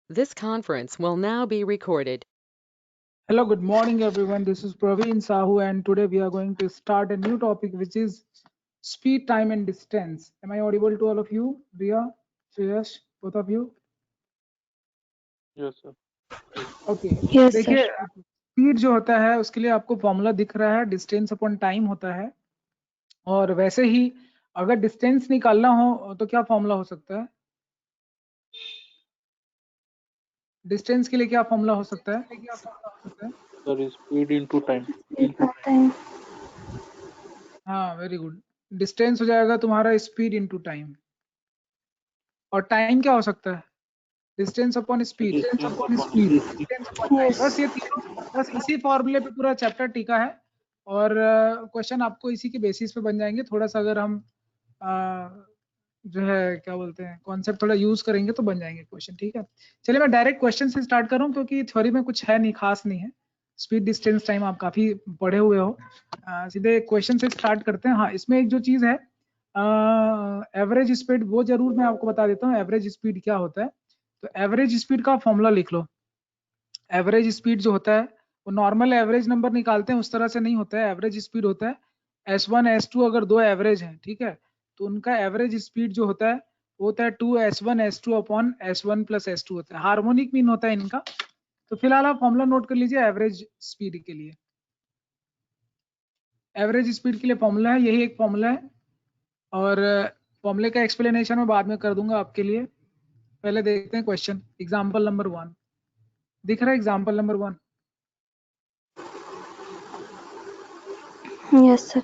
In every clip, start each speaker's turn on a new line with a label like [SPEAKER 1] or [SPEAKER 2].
[SPEAKER 1] This conference will now be recorded.
[SPEAKER 2] Hello, good morning everyone. This is Praveen Sahu and today we are going to start a new topic which is speed, time and distance. Am I audible to all of you? Riya, Shreyash, both of you?
[SPEAKER 3] Yes, sir.
[SPEAKER 2] Okay.
[SPEAKER 4] Yes, sir.
[SPEAKER 2] देखिए speed जो होता है उसके लिए आपको formula दिख रहा है, डिस्टेंस अपॉन टाइम होता है। और वैसे ही अगर डिस्टेंस निकालना हो तो क्या फॉर्मूला हो सकता है? डिस्टेंस के लिए क्या फॉर्मूला हो सकता है?
[SPEAKER 3] Sir, is speed into time.
[SPEAKER 4] Time.
[SPEAKER 2] हाँ, वेरी गुड। डिस्टेंस हो जाएगा तुम्हारा स्पीड इनटू टाइम। और टाइम क्या हो सकता है? Distance upon speed.
[SPEAKER 4] Yes.
[SPEAKER 2] बस ये तीनों, बस इसी फॉर्मूले पे पूरा चैप्टर टिका है और क्वेश्चन आपको इसी के बेसिस पे बन जाएंगे। थोड़ा सा अगर हम जो है क्या बोलते हैं कॉन्सेप्ट थोड़ा यूज करेंगे तो बन जाएंगे क्वेश्चन। ठीक है, चलिए मैं डायरेक्ट क्वेश्चन से स्टार्ट कर रहा हूँ क्योंकि थ्योरी में कुछ है नहीं, खास नहीं है। स्पीड डिस्टेंस टाइम आप काफी पढ़े हुए हो। सीधे क्वेश्चन से स्टार्ट करते हैं। हाँ, इसमें एक जो चीज है एवरेज स्पीड, वो जरूर मैं आपको बता देता हूँ एवरेज स्पीड क्या होता है। तो एवरेज स्पीड का फॉर्मूला लिख लो। एवरेज स्पीड जो होता है वो नॉर्मल एवरेज नंबर निकालते हैं उस तरह से नहीं होता है। एवरेज स्पीड होता है S1 S2, अगर दो एवरेज हैं, ठीक है, तो उनका एवरेज स्पीड जो होता है वो होता है 2S1 S2 upon S1 plus S2 होता है। हार्मोनिक मीन होता है इनका। तो फिलहाल आप फॉर्मूला नोट कर लीजिए एवरेज स्पीड के लिए। एवरेज स्पीड के लिए फॉर्मूला है, यही एक फॉर्मूला है और फॉर्मूले का एक्सप्लेनेशन मैं बाद में कर दूंगा आपके लिए। पहले देखते हैं क्वेश्चन। एग्जाम्पल नंबर 1 दिख रहा है? Example number 1
[SPEAKER 4] Yes, sir.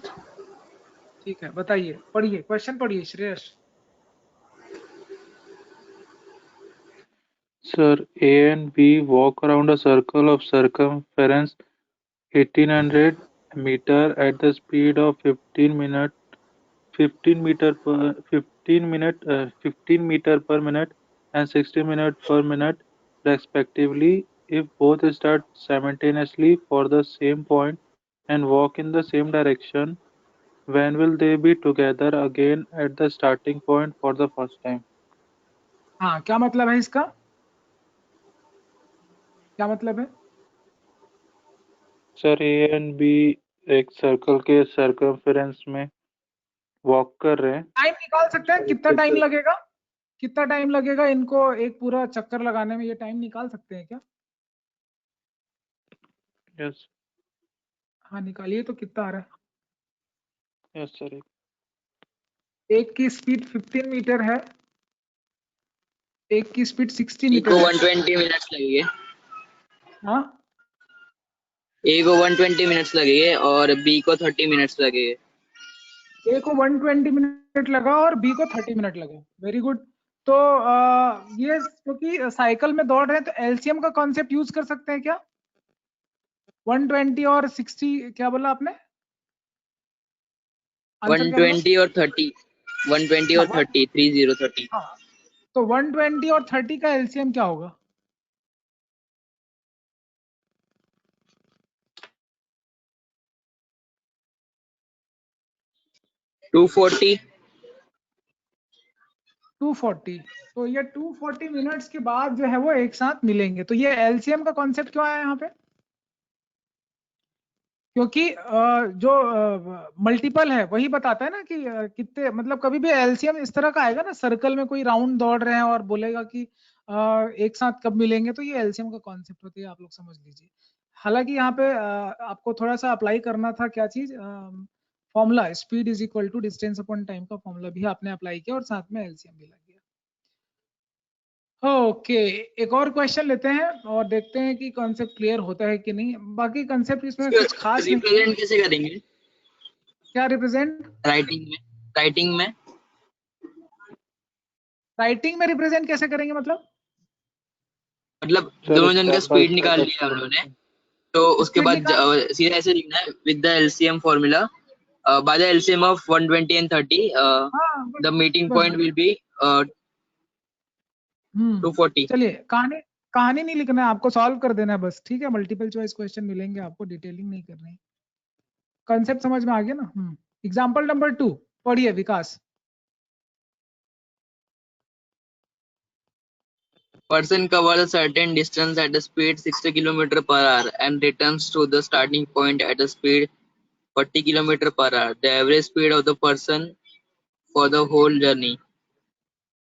[SPEAKER 2] ठीक है, बताइए, पढ़िए क्वेश्चन, पढ़िए Shreyas.
[SPEAKER 3] Sir, A and B walk around a circle of circumference 1800 meter at the speed of 15 meter per minute and 60 minute per minute respectively. If both start simultaneously for the same point and walk in the same direction, when will they be together again at the starting point for the first time?
[SPEAKER 2] हाँ, क्या मतलब है इसका? क्या मतलब है?
[SPEAKER 3] Sir A and B एक circle के सर्कमफेरेंस में वॉक कर रहे हैं।
[SPEAKER 2] टाइम निकाल सकते हैं, कितना टाइम लगेगा? कितना टाइम लगेगा इनको एक पूरा चक्कर लगाने में, ये टाइम निकाल सकते हैं क्या?
[SPEAKER 3] यस
[SPEAKER 2] हाँ निकालिए, तो कितना आ रहा है?
[SPEAKER 3] Yes sir.
[SPEAKER 2] एक की स्पीड 15 मीटर है, एक की स्पीड 60
[SPEAKER 5] ए
[SPEAKER 2] मीटर
[SPEAKER 5] को
[SPEAKER 2] है।
[SPEAKER 5] 120 मिनट्स लगेंगे।
[SPEAKER 2] हाँ,
[SPEAKER 5] ए को 120 मिनट्स लगेंगे और बी को 30 मिनट्स लगेंगे।
[SPEAKER 2] ए को 120 मिनट लगा और बी को 30 मिनट लगा। Very good. तो ये क्योंकि साइकिल में दौड़ रहे हैं तो एलसीएम का कॉन्सेप्ट यूज कर सकते हैं क्या? 120 और 60 क्या बोला आपने? आंसर क्या बोला?
[SPEAKER 5] 120 और 30 120 और 30 30
[SPEAKER 2] हाँ, तो 120 और 30 का एलसीएम क्या होगा?
[SPEAKER 5] टू 240
[SPEAKER 2] 240। तो ये 240 मिनट्स के बाद जो है वो एक साथ मिलेंगे। तो ये एलसीएम का कॉन्सेप्ट क्यों आया यहाँ पे? क्योंकि जो मल्टीपल है वही बताता है ना कि कितने, मतलब कभी भी एलसीएम इस तरह का आएगा ना, सर्कल में कोई राउंड दौड़ रहे हैं और बोलेगा कि एक साथ कब मिलेंगे, तो ये एलसीएम का कॉन्सेप्ट होती है, आप लोग समझ लीजिए। हालांकि यहाँ पे आपको थोड़ा सा अप्लाई करना था क्या चीज, formula speed is equal to distance upon time का फॉर्मूला भी आपने अप्लाई किया और साथ में एलसीएम भी लग गया। ओके, एक और क्वेश्चन लेते हैं और देखते हैं कि कॉन्सेप्ट क्लियर होता है कि नहीं। बाकी कॉन्सेप्ट इसमें कुछ खास नहीं है।
[SPEAKER 5] रिप्रेजेंट कैसे करेंगे?
[SPEAKER 2] क्या रिप्रेजेंट?
[SPEAKER 5] राइटिंग में राइटिंग में
[SPEAKER 2] रिप्रेजेंट कैसे करेंगे मतलब?
[SPEAKER 5] मतलब
[SPEAKER 3] सर
[SPEAKER 5] दोनों जन का
[SPEAKER 3] स्टेप बाय
[SPEAKER 5] स्पीड निकाल लिया
[SPEAKER 3] स्टेप
[SPEAKER 5] उन्होंने, तो उसके
[SPEAKER 2] स्पीड
[SPEAKER 5] बाद
[SPEAKER 2] निकाल,
[SPEAKER 5] सीधा ऐसे लिखना है with the LCM formula by the LCM of 120 and 30
[SPEAKER 2] हाँ
[SPEAKER 5] द मीटिंग
[SPEAKER 2] बस
[SPEAKER 5] पॉइंट
[SPEAKER 2] बस।
[SPEAKER 5] Will be 240।
[SPEAKER 2] चलिए, कहानी कहानी नहीं लिखना है आपको, सॉल्व कर देना है बस। ठीक है, मल्टीपल चॉइस क्वेश्चन मिलेंगे आपको, डिटेलिंग नहीं करनी। कॉन्सेप्ट समझ में आ गया ना? एग्जाम्पल नंबर 2 पढ़िए विकास।
[SPEAKER 5] Person covers a certain distance at a speed 60 km per hour and returns to the starting point at a speed 40 km per hour. The average speed of the person for the whole journey.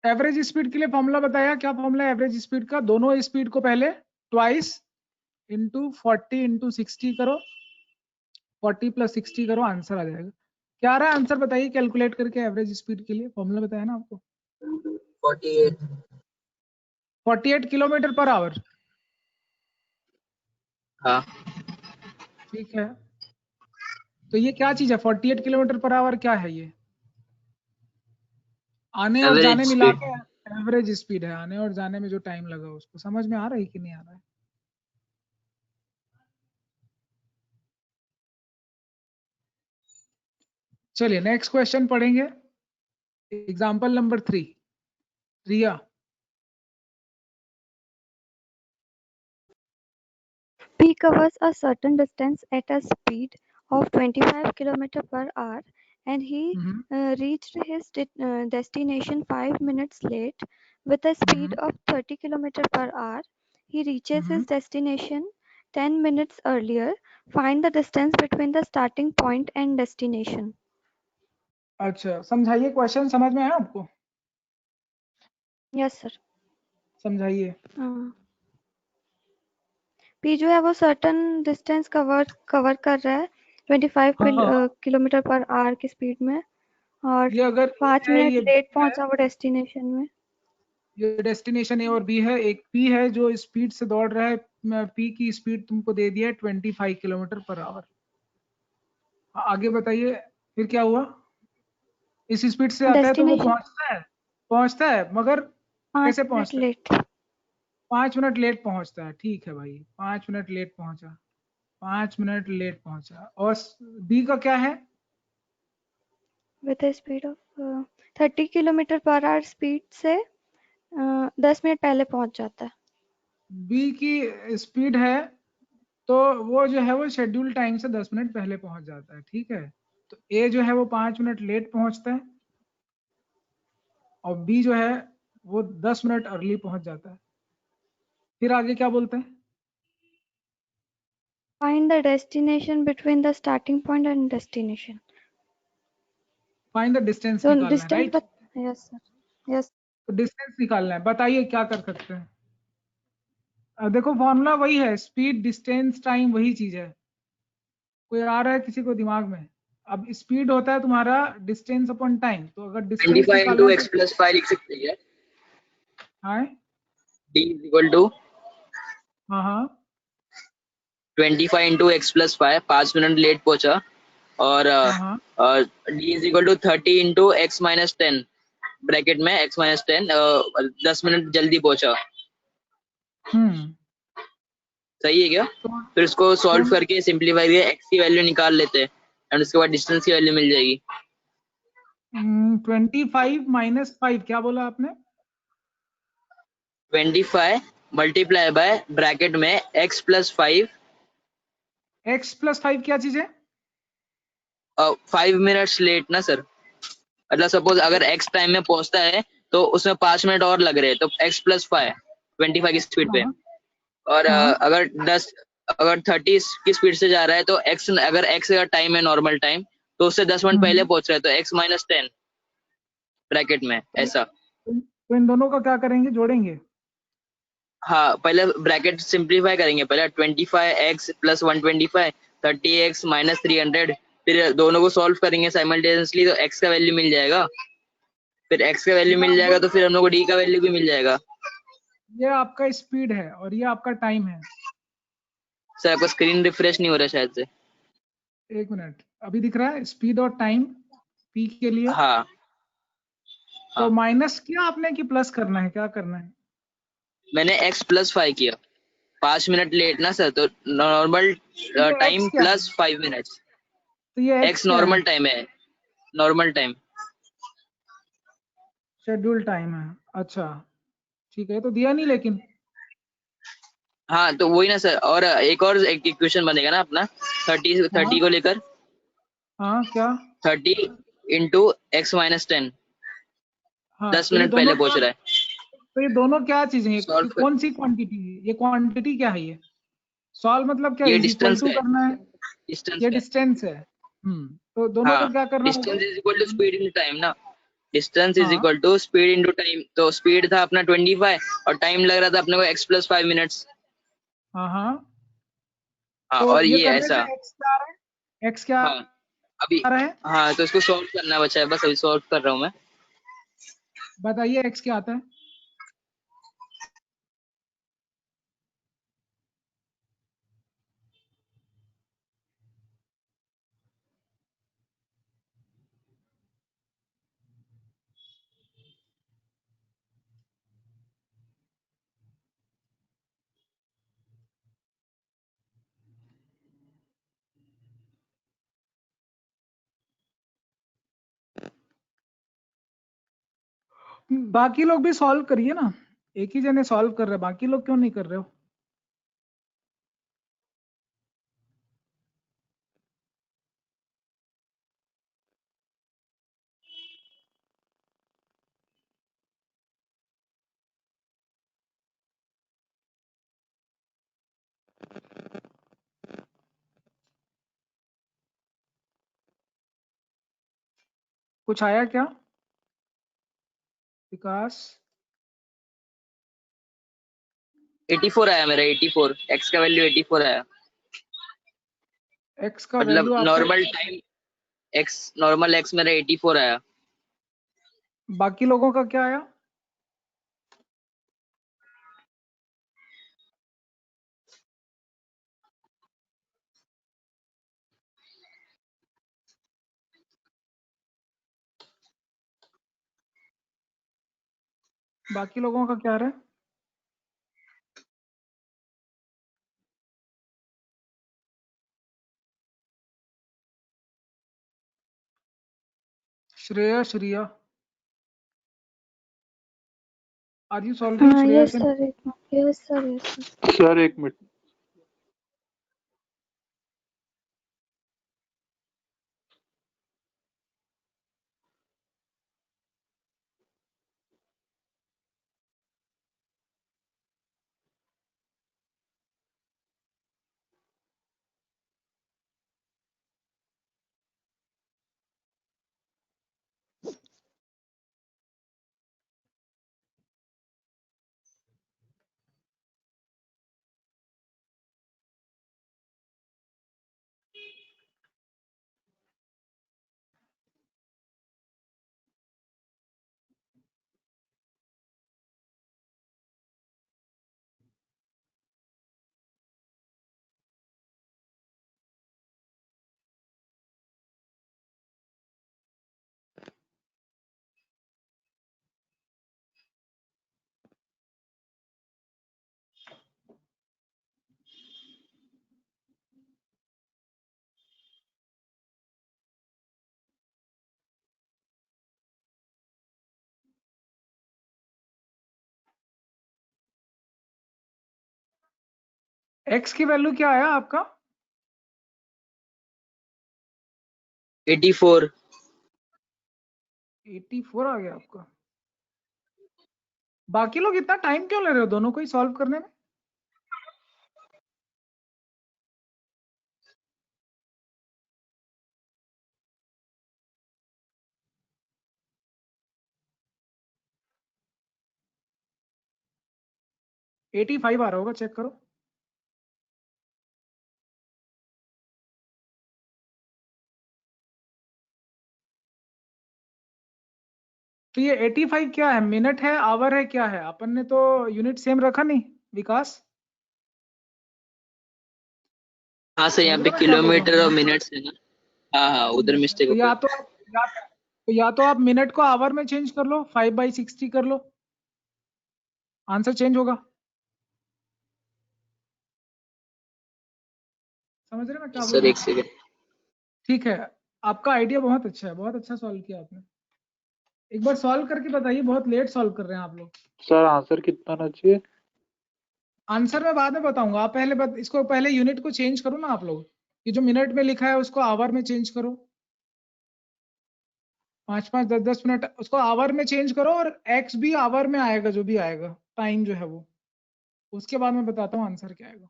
[SPEAKER 2] Average speed के लिए formula बताया, क्या formula है average speed का? दोनों speed को पहले twice into 40 into 60 करो, 40 प्लस 60 करो, आंसर आ जाएगा। क्या आ रहा है आंसर बताइए कैलकुलेट करके एवरेज स्पीड के लिए? फॉर्मूला बताया ना आपको, 48 किलोमीटर पर आवर।
[SPEAKER 5] हाँ,
[SPEAKER 2] ठीक है, तो ये क्या चीज है 48 किलोमीटर पर आवर? क्या है ये? आने और
[SPEAKER 5] Average
[SPEAKER 2] जाने मिला
[SPEAKER 5] speed.
[SPEAKER 2] के एवरेज स्पीड है, आने और जाने में जो टाइम लगा उसको। समझ में आ रहा है कि नहीं आ रहा है? चलिए नेक्स्ट क्वेश्चन पढ़ेंगे, example number 3। Riya,
[SPEAKER 4] P covers a certain distance at a speed of 25 km per hour and he reached his destination 5 minutes late with a speed of 30 km per hour. He reaches his destination 10 minutes earlier. Find the distance between the starting point and destination.
[SPEAKER 2] अच्छा समझाइए question, समझ में आया आपको?
[SPEAKER 4] Yes sir.
[SPEAKER 2] समझाइए।
[SPEAKER 4] P जो है वो सर्टन डिस्टेंस कवर कर रहा है 25 किलोमीटर पर आवर की स्पीड में, और
[SPEAKER 2] ये अगर
[SPEAKER 4] 5 मिनट लेट पहुंचा वो डेस्टिनेशन में।
[SPEAKER 2] ये डेस्टिनेशन ए और बी है, एक पी है जो स्पीड से दौड़ रहा है, पी की स्पीड तुमको दे दिया है 25 किलोमीटर पर आवर। आगे बताइए फिर क्या हुआ? इस स्पीड से आता है तो वो पहुंचता है मगर कैसे पहुंचता है? 5 मिनट लेट पहुंचता है। ठीक है भाई, 5 मिनट लेट पहुंचा, 5 मिनट लेट पहुंचा। और बी का क्या है?
[SPEAKER 4] With a speed of 30 kilometre per hour speed से 10 मिनट पहले पहुंच जाता है।
[SPEAKER 2] बी की स्पीड है तो वो जो है वो शेड्यूल टाइम से 10 मिनट पहले पहुंच जाता है। ठीक है, तो ए जो है वो 5 मिनट लेट पहुंचता है और बी जो है वो 10 मिनट अर्ली पहुंच जाता है। फिर आगे क्या बोलते हैं?
[SPEAKER 4] Find the destination between the starting point and destination.
[SPEAKER 2] Find the distance
[SPEAKER 4] So
[SPEAKER 2] निकालना है,
[SPEAKER 4] distance,
[SPEAKER 2] right?
[SPEAKER 4] yes sir, yes.
[SPEAKER 2] तो डिस्टेंस निकालना है, बताइए क्या कर सकते हैं? देखो फॉर्मूला वही है, स्पीड डिस्टेंस टाइम वही चीज है। कोई आ रहा है किसी को दिमाग में? अब स्पीड होता है तुम्हारा डिस्टेंस अपॉन टाइम, तो अगर डिस्टेंस
[SPEAKER 5] 25
[SPEAKER 2] निकालना
[SPEAKER 5] into
[SPEAKER 2] है
[SPEAKER 5] x plus 5 लिख सकते हैं क्या?
[SPEAKER 2] हाँ
[SPEAKER 5] D is equal to
[SPEAKER 2] हाँ
[SPEAKER 5] 25 into x plus 5, 5 minute late पहुंचा, और D is equal to 30 into x minus 10, bracket में x minus 10, 10 मिनट जल्दी पहुंचा। सही है क्या? फिर इसको सॉल्व करके सिंप्लीफाई करके x की वैल्यू निकाल लेते हैं एंड उसके बाद डिस्टेंस की वैल्यू मिल जाएगी।
[SPEAKER 2] 25 माइनस 5 क्या बोला आपने?
[SPEAKER 5] 25 मल्टीप्लाई बाय ब्रैकेट में x plus 5।
[SPEAKER 2] x प्लस 5 क्या चीज है?
[SPEAKER 5] 5 मिनट्स लेट ना सर, मतलब सपोज अगर x टाइम में पहुंचता है तो उसमें 5 मिनट और लग रहे हैं, तो x plus 5 25 की स्पीड पे, और अगर 30 की स्पीड से जा रहा है तो अगर x का टाइम है नॉर्मल टाइम तो उससे 10 मिनट पहले पहुंच रहा है, तो x minus 10 ब्रैकेट में ऐसा।
[SPEAKER 2] तो इन दोनों का क्या करेंगे, जोड़ेंगे?
[SPEAKER 5] हाँ, पहले ब्रैकेट सिंप्लीफाई करेंगे, पहले 25x plus 125 30x minus 300, फिर दोनों को सॉल्व करेंगे साइमल्टेनियसली तो x का वैल्यू मिल जाएगा, फिर x का वैल्यू मिल जाएगा तो फिर हम लोग को d का वैल्यू भी मिल जाएगा।
[SPEAKER 2] ये आपका स्पीड है और ये आपका टाइम है।
[SPEAKER 5] सर आपका स्क्रीन रिफ्रेश नहीं हो रहा शायद से।
[SPEAKER 2] एक मिनट, अभी दिख रहा है स्पीड और टाइम p के लिए?
[SPEAKER 5] हाँ,
[SPEAKER 2] तो माइनस किया आपने कि प्लस करना है, क्या करना है?
[SPEAKER 5] मैंने x plus 5 किया, 5 मिनट लेट ना सर, तो नॉर्मल टाइम प्लस 5 मिनट्स।
[SPEAKER 2] तो ये
[SPEAKER 5] x नॉर्मल टाइम है, नॉर्मल टाइम
[SPEAKER 2] शेड्यूल टाइम है। अच्छा ठीक है, तो दिया नहीं लेकिन।
[SPEAKER 5] हाँ तो वही ना सर, और एक इक्वेशन बनेगा ना अपना 30 को लेकर।
[SPEAKER 2] हाँ क्या?
[SPEAKER 5] 30 into x minus 10,
[SPEAKER 2] हाँ
[SPEAKER 5] 10
[SPEAKER 2] तो ये
[SPEAKER 5] मिनट
[SPEAKER 2] दोनों
[SPEAKER 5] पहले पहुंच रहा है।
[SPEAKER 2] तो ये दोनों क्या चीजें हैं?
[SPEAKER 5] Solve कर-
[SPEAKER 2] कौन सी क्वांटिटी है ये? क्वांटिटी क्या है ये? सॉल्व मतलब क्या?
[SPEAKER 5] ये
[SPEAKER 2] इज इक्वल
[SPEAKER 5] डिस्टेंस
[SPEAKER 2] टू
[SPEAKER 5] है,
[SPEAKER 2] करना है,
[SPEAKER 5] डिस्टेंस
[SPEAKER 2] ये
[SPEAKER 5] है।
[SPEAKER 2] डिस्टेंस है। तो दोनों
[SPEAKER 5] हाँ,
[SPEAKER 2] को क्या करना होगा?
[SPEAKER 5] Distance is equal to speed into time ना। डिस्टेंस इज
[SPEAKER 2] हाँ
[SPEAKER 5] equal to speed into time. तो स्पीड था अपना 25 और टाइम लग रहा था अपने को x+5 मिनट्स।
[SPEAKER 2] हाँ हाँ।
[SPEAKER 5] हाँ,
[SPEAKER 2] तो
[SPEAKER 5] और
[SPEAKER 2] ये
[SPEAKER 5] ये
[SPEAKER 2] करने
[SPEAKER 5] ऐसा।
[SPEAKER 2] से एक्स क्या आ रहा है? एक्स क्या
[SPEAKER 5] हाँ, अभी
[SPEAKER 2] आ रहा है?
[SPEAKER 5] हाँ, तो इसको सॉल्व करना बचा है, बस अभी सॉल्व कर रहा हूँ मैं।
[SPEAKER 2] बताइए एक्स क्या आता है? बाकी लोग भी सॉल्व करिए ना, एक ही जने सॉल्व कर रहे हैं, बाकी लोग क्यों नहीं कर रहे हो? कुछ आया क्या विकास?
[SPEAKER 5] 84 आया मेरा, 84। x का वैल्यू 84 आया।
[SPEAKER 2] एक्स का
[SPEAKER 5] मतलब
[SPEAKER 2] वैल्यू आपका?
[SPEAKER 5] नॉर्मल टाइम नॉर्मल x मेरा 84 आया।
[SPEAKER 2] बाकी लोगों का क्या आया? बाकी लोगों का क्या आ रहा है? Shreya, Shreya, are you solving Shreya?
[SPEAKER 4] Yes, sir. Yes, sir. Yes, sir.
[SPEAKER 3] Sir एक मिनट।
[SPEAKER 2] एक्स की वैल्यू क्या आया आपका?
[SPEAKER 5] 84।
[SPEAKER 2] 84 आ गया आपका। बाकी लोग इतना टाइम क्यों ले रहे हो दोनों को ही सॉल्व करने में? $85 आ रहा होगा, चेक करो। तो ये 85 क्या है? मिनट है, आवर है, क्या है? अपन ने तो यूनिट सेम रखा नहीं विकास।
[SPEAKER 5] हाँ सर, यहाँ
[SPEAKER 2] समझ
[SPEAKER 5] पे
[SPEAKER 2] रहे हो मैं क्या बोल रहा
[SPEAKER 5] किलोमीटर और
[SPEAKER 2] हूँ?
[SPEAKER 5] मिनट्स है ना। हाँ हाँ, उधर मिस्टेक
[SPEAKER 2] तो
[SPEAKER 5] हो गया।
[SPEAKER 2] या तो आप मिनट को आवर में चेंज कर लो, 5/60 कर लो, आंसर चेंज होगा। समझ रहे हैं मैं क्या बोल
[SPEAKER 5] सर
[SPEAKER 2] रहा
[SPEAKER 5] एक
[SPEAKER 2] हूँ?
[SPEAKER 5] सेकंड।
[SPEAKER 2] ठीक है, आपका आइडिया बहुत अच्छा है, बहुत अच्छा सॉल्व किया आपने। एक बार सॉल्व करके बताइए, बहुत लेट सॉल्व कर रहे हैं आप लोग।
[SPEAKER 3] सर आंसर कितना आना चाहिए?
[SPEAKER 2] आंसर मैं बाद में बताऊंगा, आप पहले इसको पहले यूनिट को चेंज करो ना आप लोग। ये जो मिनट में लिखा है उसको आवर में चेंज करो। 5-5 10-10 मिनट, उसको आवर में चेंज करो और x भी आवर में आएगा, जो भी आएगा टाइम जो है वो, उसके बाद मैं बताता हूँ आंसर क्या आएगा।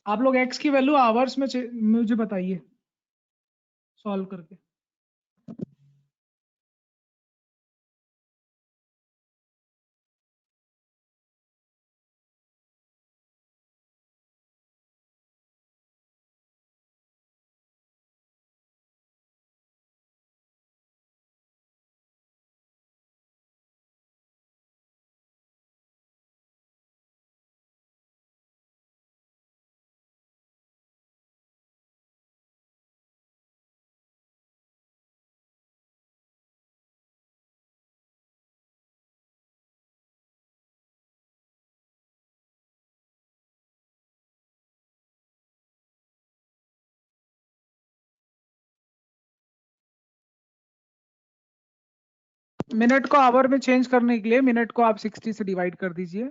[SPEAKER 2] आप लोग x की वैल्यू आवर्स में मुझे बताइए सॉल्व करके। मिनट को आवर में चेंज करने के लिए मिनट को आप 60 से डिवाइड कर दीजिए,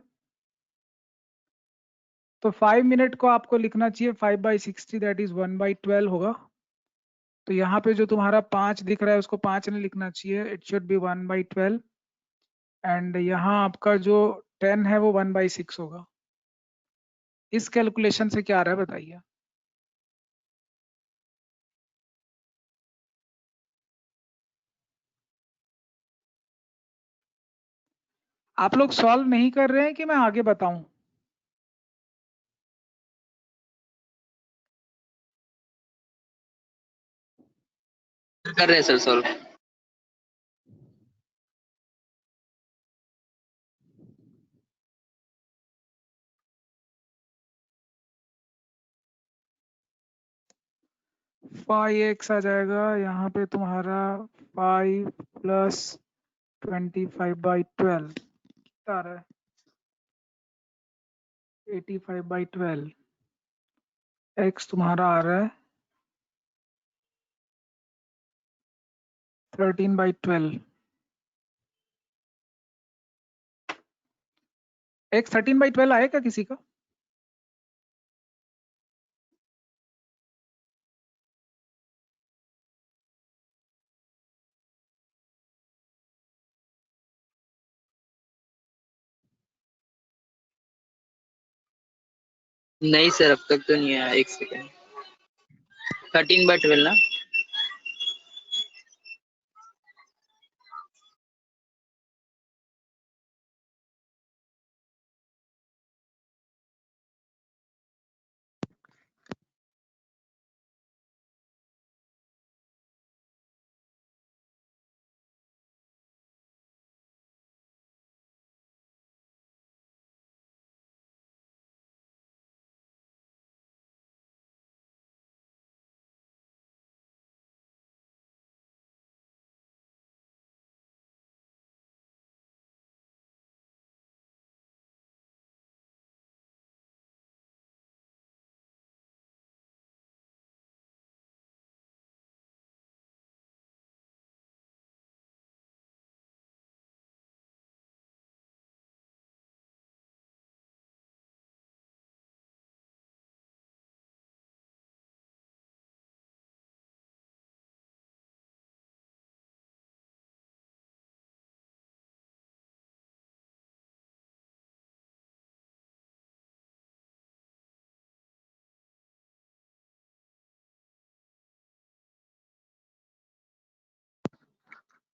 [SPEAKER 2] तो 5 मिनट को आपको लिखना चाहिए 5/60, दैट इज 1/12 होगा। तो यहाँ पे जो तुम्हारा 5 दिख रहा है उसको 5 नहीं लिखना चाहिए, इट शुड बी 1/12, एंड यहाँ आपका जो 10 है वो 1/6 होगा। इस कैलकुलेशन से क्या आ रहा है बताइए। आप लोग सॉल्व नहीं कर रहे हैं कि मैं आगे बताऊं?
[SPEAKER 5] कर रहे हैं सर सॉल्व।
[SPEAKER 2] फाइव एक्स आ जाएगा यहाँ पे तुम्हारा 5 + 25/12 कितना आ रहा है, 85/12। एक्स तुम्हारा आ रहा है 13/12। एक्स 13/12 आएगा किसी का?
[SPEAKER 5] नहीं सर अब तक तो नहीं आया। एक सेकेंड। 13/12 ना?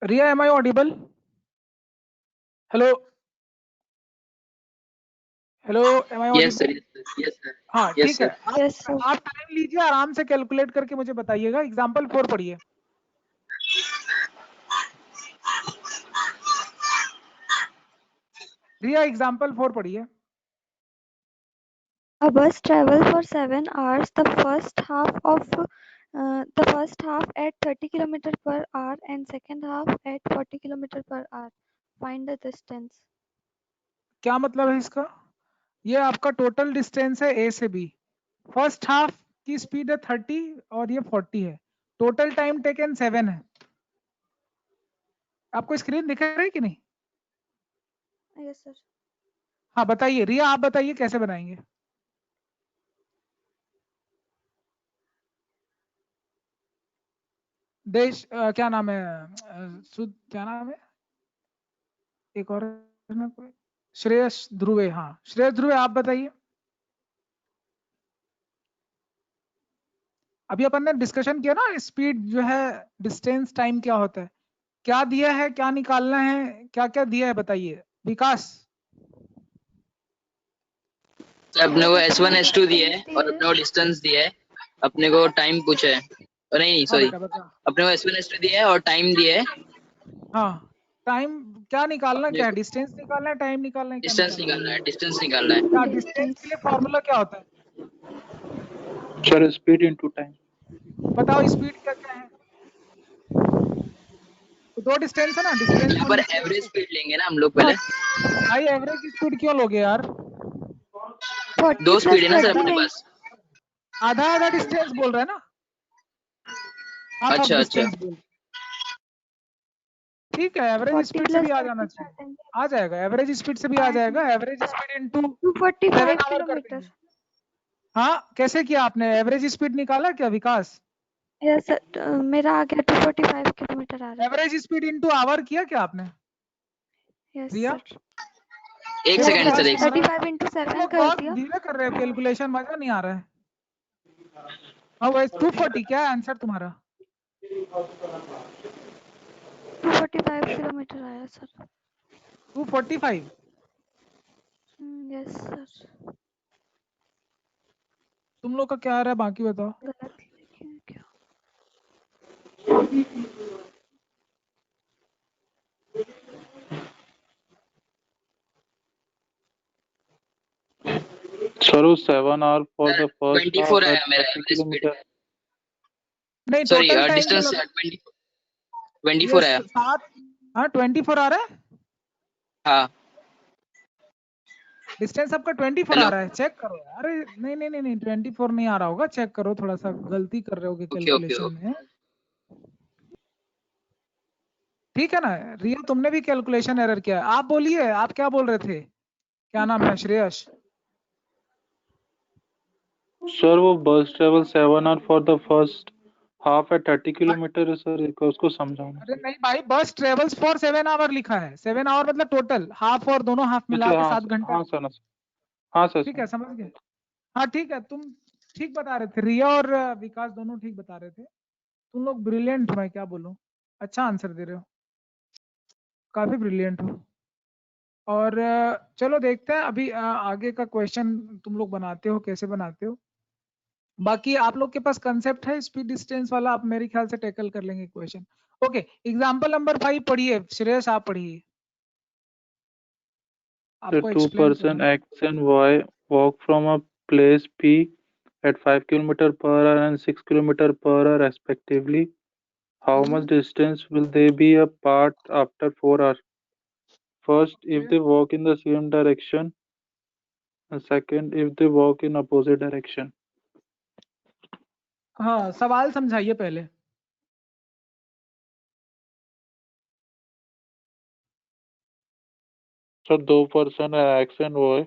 [SPEAKER 2] Riya, am I audible? Hello hello, am I
[SPEAKER 5] yes
[SPEAKER 2] audible?
[SPEAKER 5] Sir yes sir
[SPEAKER 2] हाँ
[SPEAKER 5] यस
[SPEAKER 2] ठीक है,
[SPEAKER 5] सर।
[SPEAKER 4] Yes, sir.
[SPEAKER 2] आप टाइम लीजिए, आराम से कैलकुलेट करके मुझे बताइएगा। एग्जाम्पल 4 पढ़िए। रिया, एग्जाम्पल 4 पढ़िए।
[SPEAKER 4] A bus travels for 7 hours. The first half at 30 km/h and second half at 40 km/h. Find the distance.
[SPEAKER 2] क्या मतलब है इसका? ये आपका टोटल डिस्टेंस है ए से बी। फर्स्ट हाफ की स्पीड है 30 और ये 40 है। टोटल टाइम टेकन 7 है। आपको स्क्रीन दिख रही है कि नहीं?
[SPEAKER 4] Yes, sir.
[SPEAKER 2] हाँ बताइए रिया, आप बताइए कैसे बनाएंगे। देश क्या नाम है क्या नाम है एक और है ना कोई, श्रेयस ध्रुवे। हाँ श्रेयस ध्रुवे, आप बताइए। अभी अपन ने डिस्कशन किया ना स्पीड जो है, डिस्टेंस, टाइम क्या होता है, क्या दिया है, क्या निकालना है, क्या क्या दिया है बताइए विकास।
[SPEAKER 5] अपने को S1 S2 दिया है और अपने को डिस्टेंस दिया है, अपने को टाइम पूछा है, नहीं
[SPEAKER 2] हाँ
[SPEAKER 5] सॉरी,
[SPEAKER 2] बेटा बता।
[SPEAKER 5] अपने को S1 S2 दिया है और टाइम दिया है।
[SPEAKER 2] हाँ टाइम क्या निकालना,
[SPEAKER 5] अपने
[SPEAKER 2] क्या है,
[SPEAKER 5] को
[SPEAKER 2] डिस्टेंस निकालना है, टाइम निकालना है, क्या
[SPEAKER 5] डिस्टेंस
[SPEAKER 2] निकालना
[SPEAKER 5] निकालना है,
[SPEAKER 2] है?
[SPEAKER 5] डिस्टेंस निकालना है।
[SPEAKER 2] क्या डिस्टेंस
[SPEAKER 4] डिस्टेंस।
[SPEAKER 2] के लिए फॉर्मूला क्या होता है?
[SPEAKER 3] Sir, speed into time.
[SPEAKER 2] बताओ स्पीड क्या क्या है। तो दो डिस्टेंस है ना, डिस्टेंस
[SPEAKER 5] यहाँ
[SPEAKER 2] वन
[SPEAKER 5] पर
[SPEAKER 2] डिस्टेंस
[SPEAKER 5] एवरेज
[SPEAKER 2] टू।
[SPEAKER 5] स्पीड लेंगे ना हम लोग पहले।
[SPEAKER 2] भाई एवरेज स्पीड क्यों लोगे यार?
[SPEAKER 4] 40
[SPEAKER 5] दो स्पीड
[SPEAKER 4] प्लस
[SPEAKER 5] है ना सर
[SPEAKER 4] 30
[SPEAKER 5] अपने
[SPEAKER 4] नहीं।
[SPEAKER 5] पास।
[SPEAKER 2] आधा आधा डिस्टेंस बोल रहा है ना, हाफ ऑफ
[SPEAKER 5] अच्छा अच्छा,
[SPEAKER 2] डिस्टेंस बोल। ठीक है, एवरेज
[SPEAKER 4] 40
[SPEAKER 2] स्पीड से
[SPEAKER 4] प्लस
[SPEAKER 2] भी आ
[SPEAKER 4] 30
[SPEAKER 2] जाना
[SPEAKER 4] कर
[SPEAKER 2] चाहिए,
[SPEAKER 4] देंगे।
[SPEAKER 2] आ जाएगा, एवरेज स्पीड से भी आ जाएगा, एवरेज स्पीड इनटू
[SPEAKER 4] 245
[SPEAKER 2] 7 आवर कर
[SPEAKER 4] किलोमीटर।
[SPEAKER 2] देंगे। हाँ कैसे किया आपने, एवरेज स्पीड निकाला क्या विकास?
[SPEAKER 4] यस सर, मेरा आ गया 245 किलोमीटर आ रहा है।
[SPEAKER 2] एवरेज स्पीड इनटू आवर किया क्या आपने
[SPEAKER 4] यस
[SPEAKER 2] रिया?
[SPEAKER 4] सर,
[SPEAKER 5] एक
[SPEAKER 2] देखो
[SPEAKER 5] सेकंड
[SPEAKER 2] क्या
[SPEAKER 5] सर,
[SPEAKER 2] है
[SPEAKER 5] एक
[SPEAKER 2] तुम्हारा,
[SPEAKER 4] 35 इंटू
[SPEAKER 2] तुम
[SPEAKER 4] 7
[SPEAKER 2] लोग
[SPEAKER 4] कर
[SPEAKER 2] बहुत
[SPEAKER 4] दिया।
[SPEAKER 2] धीरे कर रहे हो कैलकुलेशन, मजा नहीं आ रहा है। हाँ वैसे 240 क्या है आंसर तुम्हारा?
[SPEAKER 4] 245 किलोमीटर आया सर।
[SPEAKER 2] 245।
[SPEAKER 4] यस सर,
[SPEAKER 2] तुम लोग का क्या आ रहा है बाकी बताओ।
[SPEAKER 4] गलत लिखे हैं क्या?
[SPEAKER 3] Sir, 7 hours for the first half
[SPEAKER 5] 24
[SPEAKER 3] at
[SPEAKER 5] आया मेरा
[SPEAKER 3] 30
[SPEAKER 5] एवरेज स्पीड।
[SPEAKER 3] kilometer.
[SPEAKER 2] नहीं
[SPEAKER 5] सॉरी
[SPEAKER 2] टोटल टाइम क्या
[SPEAKER 5] डिस्टेंस
[SPEAKER 2] लगा?
[SPEAKER 5] 24
[SPEAKER 2] यस
[SPEAKER 5] आया।
[SPEAKER 2] 7, हाँ 24 आ रहा है,
[SPEAKER 5] हाँ
[SPEAKER 2] डिस्टेंस आपका 24 आ
[SPEAKER 5] हेलो,
[SPEAKER 2] रहा है, चेक करो। अरे नहीं नहीं नहीं नहीं 24 नहीं आ रहा होगा, चेक करो, थोड़ा सा गलती कर रहे होगे
[SPEAKER 5] ओके ओके
[SPEAKER 2] कैलकुलेशन में। ठीक है ना रिया, तुमने भी कैलकुलेशन एरर किया। आप बोलिए, आप क्या बोल रहे थे, क्या नाम है श्रेयस?
[SPEAKER 3] Sir, वो bus travel 7 hours for the first half at 30 kilometer है sir, एक उसको समझाना।
[SPEAKER 2] अरे नहीं भाई, बस ट्रेवल्स फॉर 7 आवर लिखा है, 7 आवर मतलब टोटल, हाफ और दोनों हाफ मिला
[SPEAKER 3] अच्छा
[SPEAKER 2] के
[SPEAKER 3] हाँ
[SPEAKER 2] 7 घंटा।
[SPEAKER 3] हाँ सर, हाँ सर
[SPEAKER 2] ठीक
[SPEAKER 3] सर।
[SPEAKER 2] है समझ गए। हाँ ठीक है, तुम ठीक बता रहे थे, रिया और विकास दोनों ठीक बता रहे थे। तुम लोग ब्रिलियंट हो, मैं क्या बोलूं, अच्छा आंसर दे रहे हो, काफी ब्रिलियंट हो। और चलो देखते हैं अभी आगे का क्वेश्चन तुम लोग बनाते हो कैसे बनाते हो। बाकी आप लोग के पास कंसेप्ट है स्पीड डिस्टेंस वाला, आप मेरे ख्याल से टैकल कर लेंगे क्वेश्चन। ओके एग्जांपल नंबर 5 पढ़िए, श्रेयस आप पढ़िए,
[SPEAKER 3] The
[SPEAKER 2] आपको
[SPEAKER 3] two
[SPEAKER 2] एक्सप्लेन
[SPEAKER 3] person
[SPEAKER 2] करना है।
[SPEAKER 3] X and Y walk from a place P at 5 kilometer per hour and 6 kilometer per hour respectively. How much distance will they be apart after 4 hours? First, if they walk in the same direction, and second, if they walk in opposite direction.
[SPEAKER 2] हाँ सवाल समझाइए पहले।
[SPEAKER 3] So, दो person है X and Y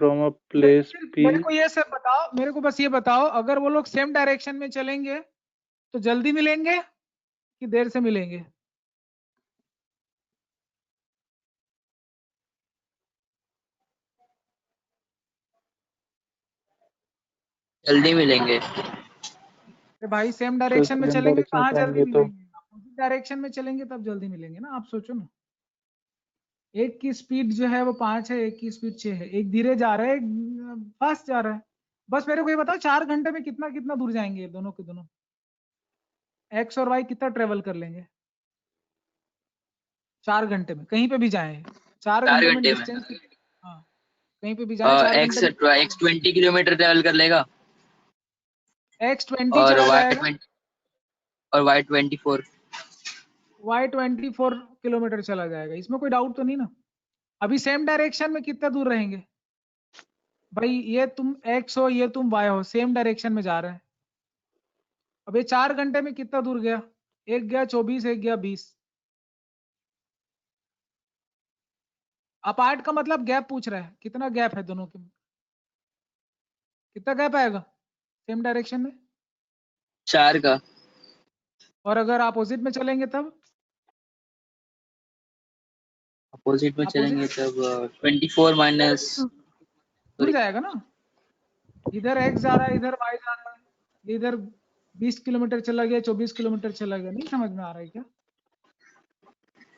[SPEAKER 3] from a place
[SPEAKER 2] मेरे
[SPEAKER 3] P.
[SPEAKER 2] को ये सब बताओ, मेरे को बस ये बताओ, अगर वो लोग सेम डायरेक्शन में चलेंगे तो जल्दी मिलेंगे कि देर से मिलेंगे?
[SPEAKER 5] जल्दी मिलेंगे।
[SPEAKER 2] अरे भाई सेम
[SPEAKER 3] So,
[SPEAKER 2] डायरेक्शन में
[SPEAKER 3] same
[SPEAKER 2] चलेंगे
[SPEAKER 3] direction
[SPEAKER 2] कहाँ जल्दी
[SPEAKER 3] जाएंगे तो
[SPEAKER 2] मिलेंगे, अपोजिट डायरेक्शन में चलेंगे तब जल्दी मिलेंगे ना, आप सोचो ना। एक की स्पीड जो है वो 5 है, एक की स्पीड 6 है, एक धीरे जा रहा है, एक फास्ट जा रहा है। बस मेरे को ये बताओ 4 घंटे में कितना कितना दूर जाएंगे दोनों के दोनों, एक्स और वाई कितना ट्रेवल कर लेंगे 4 घंटे में, कहीं पे भी जाएं 4
[SPEAKER 5] 4
[SPEAKER 2] घंटे में
[SPEAKER 5] घंटे में
[SPEAKER 2] डिस्टेंस। हाँ कहीं पे भी जाएं 4 घंटे
[SPEAKER 5] एक्स
[SPEAKER 2] में।
[SPEAKER 5] एक्स 20 किलोमीटर ट्रेवल कर लेगा
[SPEAKER 2] X20
[SPEAKER 5] और
[SPEAKER 2] चला
[SPEAKER 5] वाई
[SPEAKER 2] जाएगा,
[SPEAKER 5] 20 और वाई 24।
[SPEAKER 2] Y24 किलोमीटर चला जाएगा, इसमें कोई डाउट तो नहीं ना। अभी सेम डायरेक्शन में कितना दूर रहेंगे भाई, ये तुम X हो ये तुम Y हो, सेम डायरेक्शन में जा रहे हैं। अब ये 4 घंटे में कितना दूर गया, एक गया 24, एक गया 20। अपार्ट का मतलब गैप पूछ रहा है, कितना गैप है दोनों के, कितना गैप आएगा सेम डायरेक्शन में?
[SPEAKER 5] 4 का
[SPEAKER 2] और अगर अपोजिट में चलेंगे तब
[SPEAKER 5] अपोजिट में चलेंगे
[SPEAKER 2] अपोजिट
[SPEAKER 5] तब 24 माइनस
[SPEAKER 2] उड़ जाएगा ना, इधर x जा रहा है इधर y जा रहा है, इधर 20 किलोमीटर चला गया 24 किलोमीटर चला गया, नहीं समझ में आ रहा है क्या?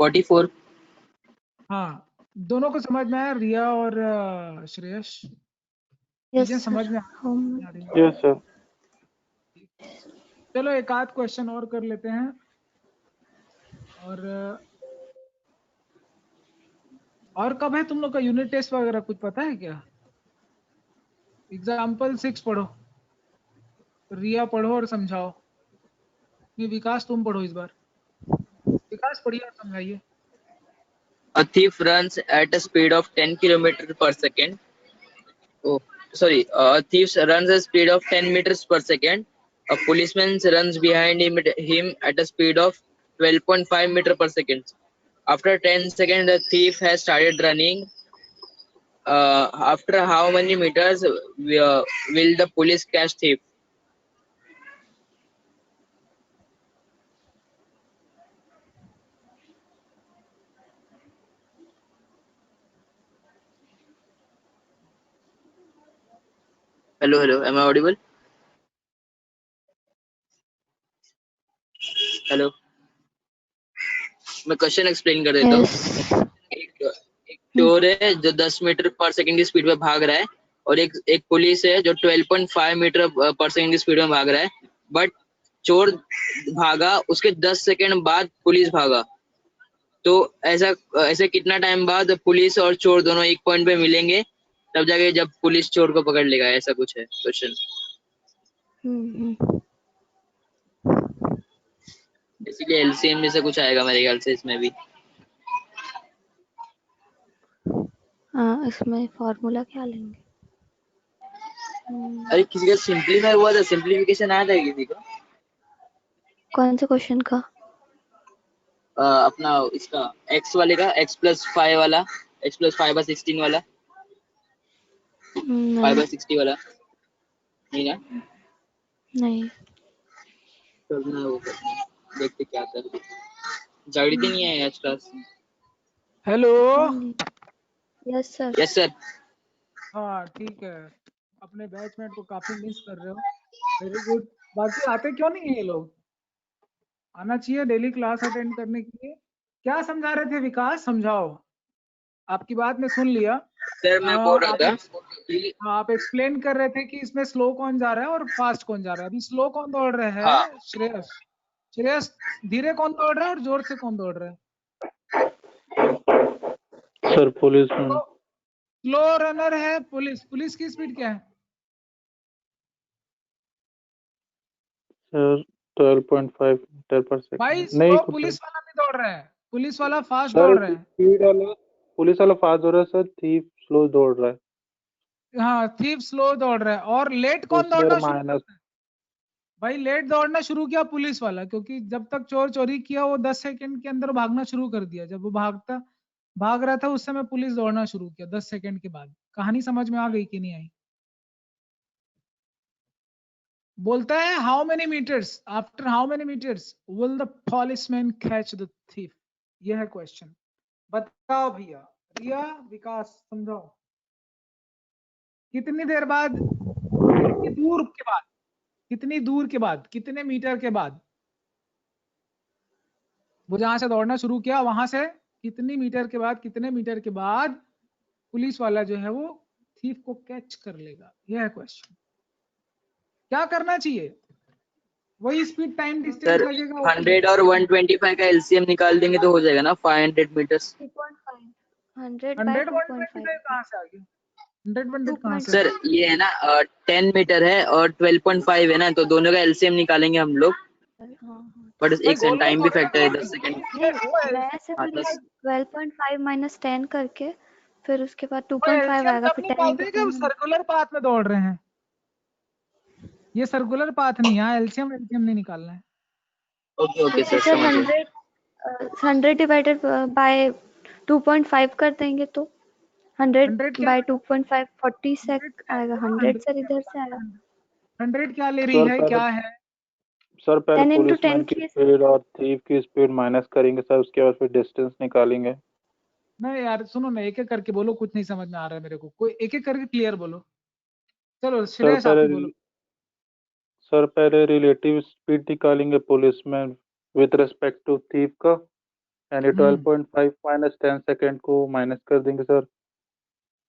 [SPEAKER 5] 44।
[SPEAKER 2] हाँ दोनों को समझ में आया, रिया और श्रेयस चीजें समझ में आ रही है?
[SPEAKER 3] Yes sir.
[SPEAKER 2] चलो एक आध क्वेश्चन और कर लेते हैं। और कब है तुम लोग का यूनिट टेस्ट वगैरह, कुछ पता है क्या? एग्जाम्पल 6 पढ़ो, रिया पढ़ो और समझाओ। नहीं विकास तुम पढ़ो इस बार, विकास पढ़िए और समझाइए।
[SPEAKER 5] A thief runs at a speed of 10 km per second. Oh, sorry. A thief runs at a speed of 10 meters per second. A policeman runs behind him at a speed of 12.5 meter per second. After 10 seconds, the thief has started running. After how many meters will the police catch thief? Hello, hello. Am I audible? Hello, मैं question explain कर देता हूँ। एक चोर है जो 10 metre पर second की स्पीड में भाग रहा है, और एक पुलिस है जो 12.5 मीटर पर सेकंड की स्पीड में भाग रहा है। बट चोर भागा, उसके 10 सेकंड बाद पुलिस भागा, तो ऐसे कितना टाइम बाद पुलिस और चोर दोनों एक पॉइंट पे मिलेंगे, तब जाके जब पुलिस चोर को पकड़ लेगा? ऐसा कुछ है क्वेश्चन। इसीलिए एलसीएम में से कुछ आएगा मेरे ख्याल से इसमें भी।
[SPEAKER 4] इसमें फॉर्मूला क्या लेंगे?
[SPEAKER 5] अरे किसी का सिंपलीफाई हुआ था, सिंपलीफिकेशन आया था किसी को?
[SPEAKER 4] कौन से क्वेश्चन का?
[SPEAKER 5] अपना इसका x वाले का, x+5 वाला, x+5/16 वाला, 5/60 वाला। नहीं ना?
[SPEAKER 4] नहीं।
[SPEAKER 5] करना है वो, करना है। देखते क्या आता है। जागृति नहीं है आज class.
[SPEAKER 2] Hello.
[SPEAKER 4] Yes sir.
[SPEAKER 5] Yes sir.
[SPEAKER 2] हाँ ठीक है, अपने बैचमेट को काफी मिस कर रहे हो, वेरी गुड। बाकी आते क्यों नहीं है ये लोग? आना चाहिए डेली क्लास अटेंड करने के लिए। क्या समझा रहे थे विकास, समझाओ। आपकी बात मैं सुन लिया।
[SPEAKER 5] सर मैं बोल रहा था कि
[SPEAKER 2] आप एक्सप्लेन कर रहे थे कि इसमें स्लो कौन जा रहा है और फास्ट कौन जा रहा है। अभी स्लो कौन दौड़ रहा है?
[SPEAKER 5] हाँ।
[SPEAKER 2] श्रेयस। श्रेयस धीरे कौन दौड़ रहा है और जोर से कौन दौड़ रहा है?
[SPEAKER 3] सर पुलिस में।
[SPEAKER 2] स्लो रनर है पुलिस। पुलिस की स्पीड क्या है
[SPEAKER 3] सर? 12.5 मीटर पर
[SPEAKER 2] भाई?
[SPEAKER 3] सेकंड। नहीं
[SPEAKER 2] स्लो पुलिस वाला भी दौड़ रहा है, पुलिस वाला फास्ट
[SPEAKER 3] सर,
[SPEAKER 2] दौड़ रहा है।
[SPEAKER 3] स्पीड वाला पुलिस वाला फास्ट दौड़ रहा है सर, थीफ स्लो दौड़ रहा है।
[SPEAKER 2] हाँ थीफ स्लो दौड़ रहा है। और लेट कौन दौड़ना शुरू
[SPEAKER 3] माइनस।
[SPEAKER 2] करता है? भाई लेट दौड़ना शुरू किया पुलिस वाला, क्योंकि जब तक चोर चोरी किया वो 10 सेकंड के अंदर भागना शुरू कर दिया। जब वो भाग रहा था उस समय पुलिस दौड़ना शुरू किया 10 सेकंड के बाद। कहानी समझ में आ गई कि नहीं आई? बोलता है how many metres, after how many metres will the policeman catch the thief. यह है क्वेश्चन। बताओ भैया, रिया विकास समझाओ। कितनी देर बाद, कितनी दूर के बाद, कितनी दूर के बाद, कितने मीटर के बाद वो जहां से दौड़ना शुरू किया वहां से कितनी मीटर के बाद, कितने मीटर के बाद पुलिस वाला जो है वो थीफ को कैच कर लेगा? यह है क्वेश्चन। क्या करना चाहिए? वही स्पीड टाइम डिस्टेंस
[SPEAKER 5] सर
[SPEAKER 2] लगेगा।
[SPEAKER 5] 100 और 125 का एलसीएम निकाल देंगे तो हो जाएगा ना 500 मीटर्स।
[SPEAKER 4] 100 by
[SPEAKER 2] 100
[SPEAKER 4] 2.5
[SPEAKER 2] कहाँ से आ गया? 100 कहाँ से?
[SPEAKER 5] सर ये है ना 10 मीटर है और 12.5 है ना, तो दोनों का एलसीएम निकालेंगे हम लोग। बट एक सेकंड टाइम भी फैक्टर है 10 सेकंड।
[SPEAKER 4] मैं ऐसे बोली 12.5 माइनस 10 करके, फिर उसके बाद 2.5 आएगा, फिर 10 into 10।
[SPEAKER 2] सर्कुलर पाथ में दौड़ रहे हैं, ये सर्कुलर पाथ नहीं है, एलसीएम नहीं निकालना है।
[SPEAKER 5] ओके ओके सर,
[SPEAKER 4] सर
[SPEAKER 5] समझ गया।
[SPEAKER 4] 100 डिवाइडेड बाय 2.5 कर देंगे तो 100
[SPEAKER 2] क्या?
[SPEAKER 4] बाय 2.5 40 सेक आएगा। 100 सर इधर से आएगा।
[SPEAKER 2] 100 क्या ले रही है, क्या है?
[SPEAKER 3] सर पहले
[SPEAKER 4] 10 into
[SPEAKER 3] पुलिसमैन
[SPEAKER 4] 10
[SPEAKER 3] की
[SPEAKER 4] की
[SPEAKER 3] स्पीड और थीफ की स्पीड माइनस करेंगे सर, उसके बाद फिर डिस्टेंस निकालेंगे।
[SPEAKER 2] नहीं यार सुनो ना, एक एक करके बोलो, कुछ नहीं समझ में आ रहा है मेरे को, कोई एक एक करके क्लियर बोलो। चलो
[SPEAKER 3] सर
[SPEAKER 2] श्रेयस आप ही बोलो।
[SPEAKER 3] पहले रिलेटिव स्पीड निकालेंगे policeman with respect to thief का, यानी 12.5 माइनस 10 सेकेंड को माइनस कर देंगे सर,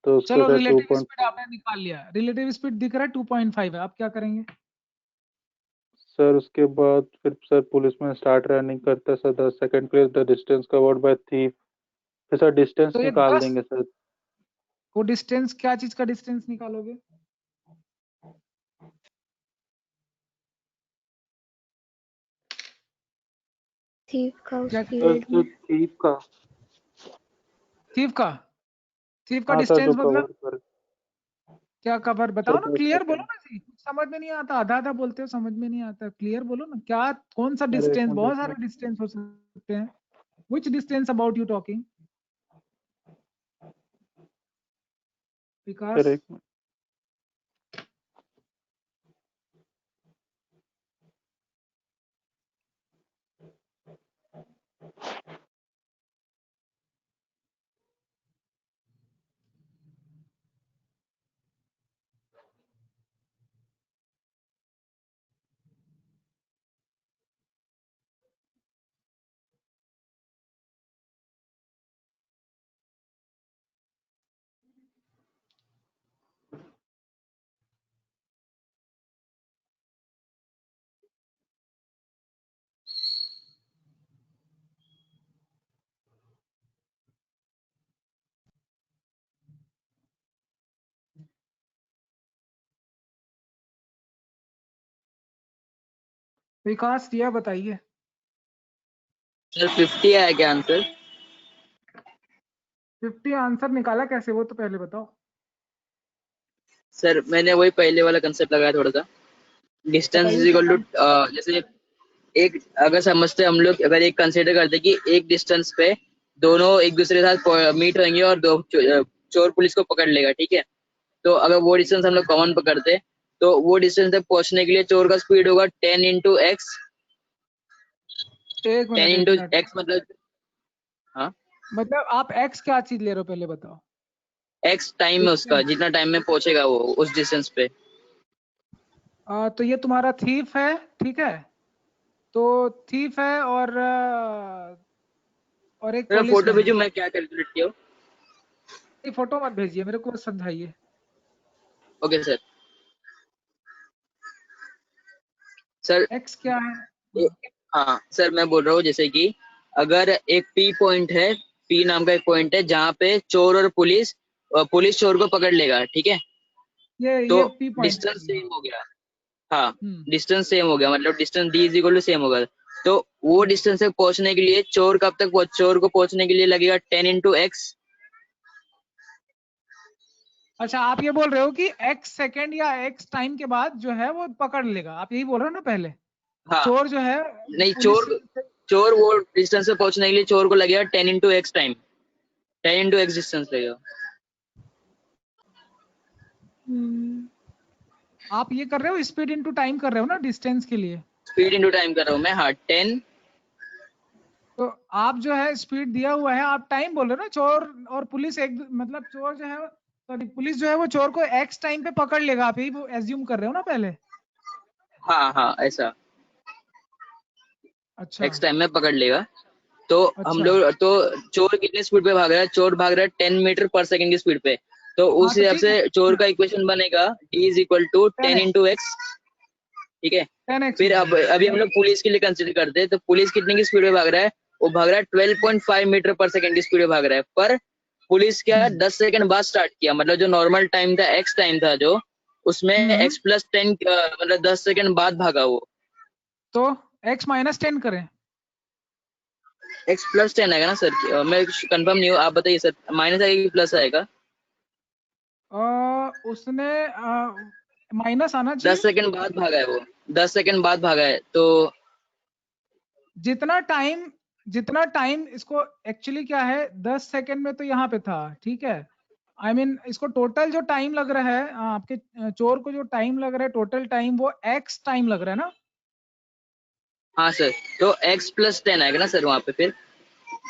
[SPEAKER 3] तो उसके
[SPEAKER 2] चलो
[SPEAKER 3] बाद
[SPEAKER 2] रिलेटिव
[SPEAKER 3] 2.
[SPEAKER 2] स्पीड आपने निकाल लिया, रिलेटिव स्पीड दिख रहा है 2.5 है, आप क्या करेंगे?
[SPEAKER 3] सर उसके बाद फिर सर पुलिसमैन स्टार्ट रनिंग करता है सर 10 सेकेंड के लिए, the distance covered by thief, फिर सर डिस्टेंस
[SPEAKER 2] तो ये
[SPEAKER 3] निकाल
[SPEAKER 2] 10
[SPEAKER 3] देंगे सर।
[SPEAKER 2] वो डिस्टेंस क्या चीज का डिस्टेंस निकालोगे?
[SPEAKER 4] थीफ का
[SPEAKER 2] क्या
[SPEAKER 4] स्पीड में
[SPEAKER 3] थीफ का,
[SPEAKER 2] थीफ का
[SPEAKER 3] हाँ सर जो
[SPEAKER 2] डिस्टेंस मतलब
[SPEAKER 3] कवर कर
[SPEAKER 2] क्या? कवर बताओ
[SPEAKER 3] सर
[SPEAKER 2] ना,
[SPEAKER 3] 10
[SPEAKER 2] क्लियर बोलो
[SPEAKER 3] सेकेंड।
[SPEAKER 2] ना जी, कुछ समझ में नहीं आता, आधा आधा बोलते हो, समझ में नहीं आता, क्लियर बोलो ना, क्या कौन सा
[SPEAKER 3] सर एक
[SPEAKER 2] डिस्टेंस?
[SPEAKER 3] मिनट
[SPEAKER 2] बहुत
[SPEAKER 3] एक
[SPEAKER 2] सारे
[SPEAKER 3] मिनट
[SPEAKER 2] डिस्टेंस हो सकते हैं, which distance about you talking? Vikas
[SPEAKER 3] sir एक मिनट।
[SPEAKER 2] विकास दिया बताइए।
[SPEAKER 5] सर 50 आया क्या आंसर?
[SPEAKER 2] 50 आंसर निकाला कैसे, वो तो पहले बताओ।
[SPEAKER 5] सर मैंने वही पहले वाला कंसेप्ट लगाया थोड़ा सा, डिस्टेंस
[SPEAKER 2] बताइए
[SPEAKER 5] इज इक्वल
[SPEAKER 2] क्या।
[SPEAKER 5] टू, जैसे एक, अगर समझते हम लोग, अगर एक कंसिडर करते कि एक डिस्टेंस पे दोनों एक दूसरे के साथ मीट होंगे और दो चोर पुलिस को पकड़ लेगा, ठीक है? तो अगर वो डिस्टेंस हम लोग कॉमन पकड़ते तो वो डिस्टेंस तक पहुंचने के लिए चोर का स्पीड होगा 10 इंटू एक्स।
[SPEAKER 2] एक
[SPEAKER 5] 10
[SPEAKER 2] मिनट एक
[SPEAKER 5] इंटू
[SPEAKER 2] मिनट,
[SPEAKER 5] एक्स मतलब, हाँ,
[SPEAKER 2] मतलब आप x क्या चीज ले रहे हो पहले बताओ।
[SPEAKER 5] एक्स टाइम है उसका,
[SPEAKER 2] डिस्टेंस,
[SPEAKER 5] जितना टाइम में पहुंचेगा वो उस डिस्टेंस पे।
[SPEAKER 2] तो ये तुम्हारा थीफ है, ठीक है, तो थीफ है और एक
[SPEAKER 5] मेरा फोटो
[SPEAKER 2] पुलिसमैन है।
[SPEAKER 5] भेजो, मैं क्या कैलकुलेट किया।
[SPEAKER 2] ये फोटो मत भेजिए मेरे को, बस समझाइए।
[SPEAKER 5] Okay sir. सर
[SPEAKER 2] x क्या है?
[SPEAKER 5] ए- हाँ सर, मैं बोल रहा हूँ जैसे कि अगर एक पी पॉइंट है, पी नाम का एक पॉइंट है जहाँ पे चोर और पुलिस, पुलिस चोर को पकड़ लेगा, ठीक है? तो
[SPEAKER 2] ये p पॉइंट है
[SPEAKER 5] डिस्टेंस
[SPEAKER 2] ये।
[SPEAKER 5] सेम हो गया। हाँ,
[SPEAKER 2] हम्म
[SPEAKER 5] डिस्टेंस सेम हो गया, मतलब distance D is equal to same होगा। तो वो
[SPEAKER 2] हम्म।
[SPEAKER 5] डिस्टेंस तक पहुंचने के लिए चोर कब तक चोर को पहुंचने के लिए लगेगा 10 इंटू एक्स।
[SPEAKER 2] अच्छा आप ये बोल रहे हो कि x सेकंड या x टाइम के बाद जो है वो पकड़ लेगा, आप यही बोल रहे हो ना पहले?
[SPEAKER 5] हाँ,
[SPEAKER 2] चोर जो है
[SPEAKER 5] नहीं,
[SPEAKER 2] पुलिस से,
[SPEAKER 5] चोर वो डिस्टेंस से पहुंचने के लिए चोर को लगेगा 10 into x time, 10 into x distance लगेगा।
[SPEAKER 2] आप ये कर रहे हो स्पीड इनटू टाइम कर रहे हो ना डिस्टेंस के लिए?
[SPEAKER 5] स्पीड इंटू टाइम कर रहा हूँ मैं, हाँ 10।
[SPEAKER 2] तो आप जो है स्पीड दिया हुआ है, आप टाइम बोल रहे हो ना, चोर और पुलिस एक, मतलब चोर जो है, सॉरी पुलिस जो है वो चोर को एक्स टाइम पे पकड़ लेगा, आप यही वो एज्यूम कर रहे हो ना पहले?
[SPEAKER 5] हाँ हाँ, ऐसा
[SPEAKER 2] अच्छा
[SPEAKER 5] एक्स टाइम में पकड़ लेगा। तो हम
[SPEAKER 2] अच्छा।
[SPEAKER 5] लोग, तो चोर कितने स्पीड पे भाग रहा है? चोर भाग रहा है 10 मीटर पर सेकंड की स्पीड पे। तो
[SPEAKER 2] हाँ
[SPEAKER 5] उस
[SPEAKER 2] तो
[SPEAKER 5] हिसाब
[SPEAKER 2] ठीक
[SPEAKER 5] से
[SPEAKER 2] है,
[SPEAKER 5] चोर का इक्वेशन बनेगा d is equal to 10
[SPEAKER 2] 10x,
[SPEAKER 5] into x, ठीक है?
[SPEAKER 2] 10x
[SPEAKER 5] फिर
[SPEAKER 2] हो
[SPEAKER 5] अब
[SPEAKER 2] जाएगा।
[SPEAKER 5] अभी हम लोग पुलिस के लिए कंसिडर करते हैं, तो पुलिस कितने की स्पीड में भाग रहा है? वो भाग रहा है 12.5 मीटर पर सेकंड की स्पीड में भाग रहा है, पर पुलिस क्या 10 सेकंड बाद स्टार्ट किया, मतलब जो नॉर्मल टाइम था, एक्स टाइम था जो, उसमें
[SPEAKER 2] हम्म,
[SPEAKER 5] एक्स प्लस 10, मतलब 10 सेकंड बाद भागा वो।
[SPEAKER 2] तो x माइनस 10 करें?
[SPEAKER 5] एक्स प्लस 10 आएगा ना सर? मैं कंफर्म नहीं हूँ, आप बताइए सर, माइनस आएगा कि प्लस आएगा?
[SPEAKER 2] उसने माइनस आना
[SPEAKER 5] 10
[SPEAKER 2] चाहिए।
[SPEAKER 5] सेकंड बाद भागा है वो, 10 सेकंड बाद भागा है तो।
[SPEAKER 2] जितना टाइम, जितना टाइम इसको एक्चुअली क्या है, 10 सेकंड में तो यहाँ पे था, ठीक है, आई मीन इसको टोटल जो टाइम लग रहा है, आपके चोर को जो टाइम लग रहा है टोटल टाइम, वो एक्स टाइम लग रहा है ना?
[SPEAKER 5] हाँ सर, तो x+10 आएगा ना सर वहाँ पे फिर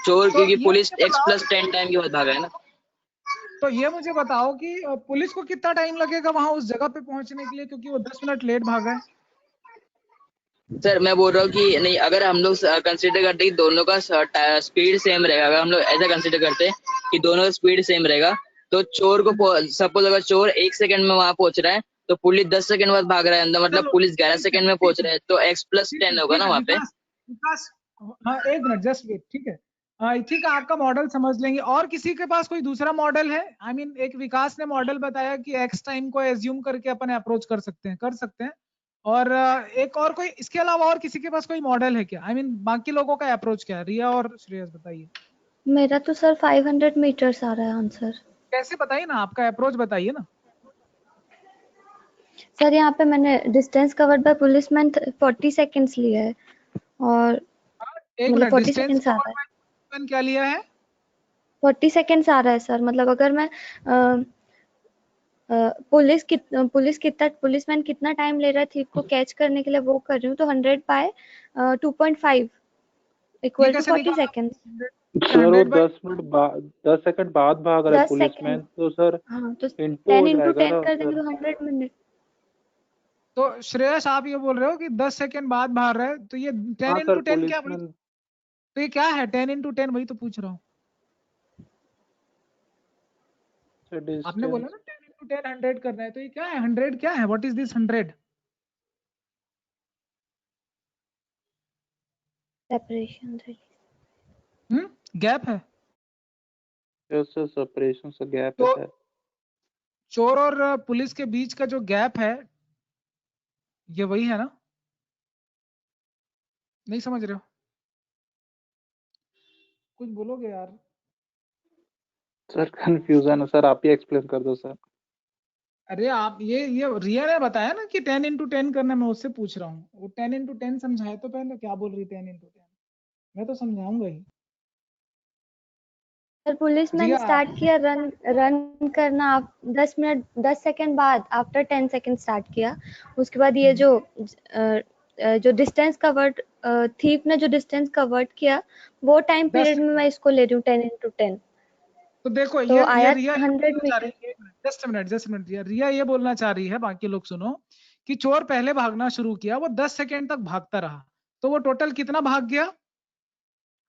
[SPEAKER 5] चोर,
[SPEAKER 2] तो
[SPEAKER 5] क्योंकि
[SPEAKER 2] ये
[SPEAKER 5] पुलिस
[SPEAKER 2] मुझे बताओ
[SPEAKER 5] x+10 टाइम के बाद भागा है ना।
[SPEAKER 2] तो ये मुझे बताओ कि पुलिस को कितना टाइम लगेगा वहां उस जगह पे पहुंचने के लिए, क्योंकि वो 10 मिनट लेट भागा है।
[SPEAKER 5] सर मैं बोल रहा हूँ कि नहीं, अगर हम लोग कंसिडर करते हैं कि दोनों का स्पीड सेम रहेगा, अगर हम लोग ऐसा कंसिडर करते हैं कि दोनों का स्पीड सेम रहेगा, तो चोर को सपोज अगर चोर 1 सेकंड में वहां पहुंच रहा है तो पुलिस 10 सेकंड बाद भाग रहा है अंदर, मतलब
[SPEAKER 2] चलो
[SPEAKER 5] पुलिस 11
[SPEAKER 2] ठीक है,
[SPEAKER 5] सेकंड में
[SPEAKER 2] ठीक
[SPEAKER 5] पहुंच
[SPEAKER 2] है,
[SPEAKER 5] रहा है, तो x+10 होगा
[SPEAKER 2] ठीक
[SPEAKER 5] ना
[SPEAKER 2] है
[SPEAKER 5] वहाँ पे।
[SPEAKER 2] विकास, विकास, हाँ एक मिनट जस्ट वेट, ठीक है। ठीक है, आपका मॉडल समझ लेंगे। और किसी के पास कोई दूसरा मॉडल है? आई मीन एक विकास ने मॉडल बताया कि एक्स टाइम को एज्यूम करके अपन अप्रोच कर सकते हैं, कर सकते हैं। और एक और कोई इसके अलावा और किसी के पास कोई मॉडल है क्या? आई मीन बाकी लोगों का अप्रोच क्या है? रिया और श्रेयस बताइए।
[SPEAKER 4] मेरा तो सर 500 मीटर्स आ रहा है आंसर।
[SPEAKER 2] कैसे बताइए ना, आपका अप्रोच बताइए ना।
[SPEAKER 4] सर यहाँ पे मैंने distance covered by policeman 40 seconds लिया है, और
[SPEAKER 2] एक
[SPEAKER 4] मतलब
[SPEAKER 2] मिनट,
[SPEAKER 4] 40
[SPEAKER 2] डिस्टेंस
[SPEAKER 4] सेकंड्स आ
[SPEAKER 2] कवर
[SPEAKER 4] रहा है,
[SPEAKER 2] बाय क्या लिया है?
[SPEAKER 4] 40 सेकंड्स आ रहा है सर। मतलब अगर मैं पुलिसमैन कितना टाइम ले रहा है थीफ को कैच करने के लिए वो कर रही हूँ, तो 100 बाय 2.5
[SPEAKER 2] ये
[SPEAKER 4] इक्वल टू
[SPEAKER 2] कैसे
[SPEAKER 4] 40
[SPEAKER 2] निकाला?
[SPEAKER 4] सेकंड्स।
[SPEAKER 3] सर वो
[SPEAKER 2] 100 बाय
[SPEAKER 3] 10 सेकंड बाद भाग रहा है
[SPEAKER 4] 10
[SPEAKER 3] पुलिसमैन,
[SPEAKER 4] सेकंड,
[SPEAKER 3] तो सर
[SPEAKER 4] हाँ तो
[SPEAKER 3] इंटू
[SPEAKER 4] 10
[SPEAKER 3] हो
[SPEAKER 4] इंटू
[SPEAKER 3] जाएगा
[SPEAKER 4] 10
[SPEAKER 3] ना
[SPEAKER 4] कर देंगे
[SPEAKER 3] सर।
[SPEAKER 4] तो 100 मिनट।
[SPEAKER 2] तो श्रेयस आप ये बोल रहे हो कि 10 सेकंड बाद बाहर है, तो ये 10
[SPEAKER 3] हाँ सर,
[SPEAKER 2] इंटू 10 क्या बोले?
[SPEAKER 3] पुलिसमैन
[SPEAKER 2] तो ये क्या है 10 इंटू 10? वही तो पूछ रहा हूँ।
[SPEAKER 3] से
[SPEAKER 2] आपने बोला
[SPEAKER 3] डिस्टेंस।
[SPEAKER 2] ना 10 इंटू 10 100 करना है, तो ये क्या है 100 क्या है? What is this 100?
[SPEAKER 4] Separation
[SPEAKER 2] gap है।
[SPEAKER 3] यस सर, सेपरेशन से गैप
[SPEAKER 2] तो
[SPEAKER 3] है।
[SPEAKER 2] चोर और पुलिस के बीच का जो गैप है, ये वही है ना? नहीं समझ रहे हो? कुछ बोलोगे यार।
[SPEAKER 3] सर कंफ्यूजन है सर, आप ही एक्सप्लेन कर दो सर।
[SPEAKER 2] अरे आप ये रिया ने बताया ना कि 10 इंटू 10 करना, मैं उससे पूछ रहा हूँ। वो 10 इंटू 10 समझाए तो पहले, क्या बोल रही 10 इंटू 10? मैं तो समझाऊंगा ही।
[SPEAKER 4] सर। पुलिसमैन
[SPEAKER 2] रिया
[SPEAKER 4] स्टार्ट किया रन रन करना 10 सेकंड बाद, आफ्टर 10 सेकंड स्टार्ट किया। उसके बाद ये जो डिस्टेंस कवर्ड, थीफ ने जो डिस्टेंस कवर्ड किया वो टाइम
[SPEAKER 2] 10
[SPEAKER 4] पीरियड में मैं इसको ले रही हूँ 10 इंटू 10,
[SPEAKER 2] तो देखो
[SPEAKER 4] तो
[SPEAKER 2] ये
[SPEAKER 4] आया
[SPEAKER 2] रिया ये
[SPEAKER 4] 100
[SPEAKER 2] बोलना चाह
[SPEAKER 4] मीटर।
[SPEAKER 2] रही है, जस्ट मिनट रिया ये बोलना चाह रही है, बाकी लोग सुनो, कि चोर पहले भागना शुरू किया, वो 10 सेकंड तक भागता रहा, तो वो टोटल कितना भाग गया?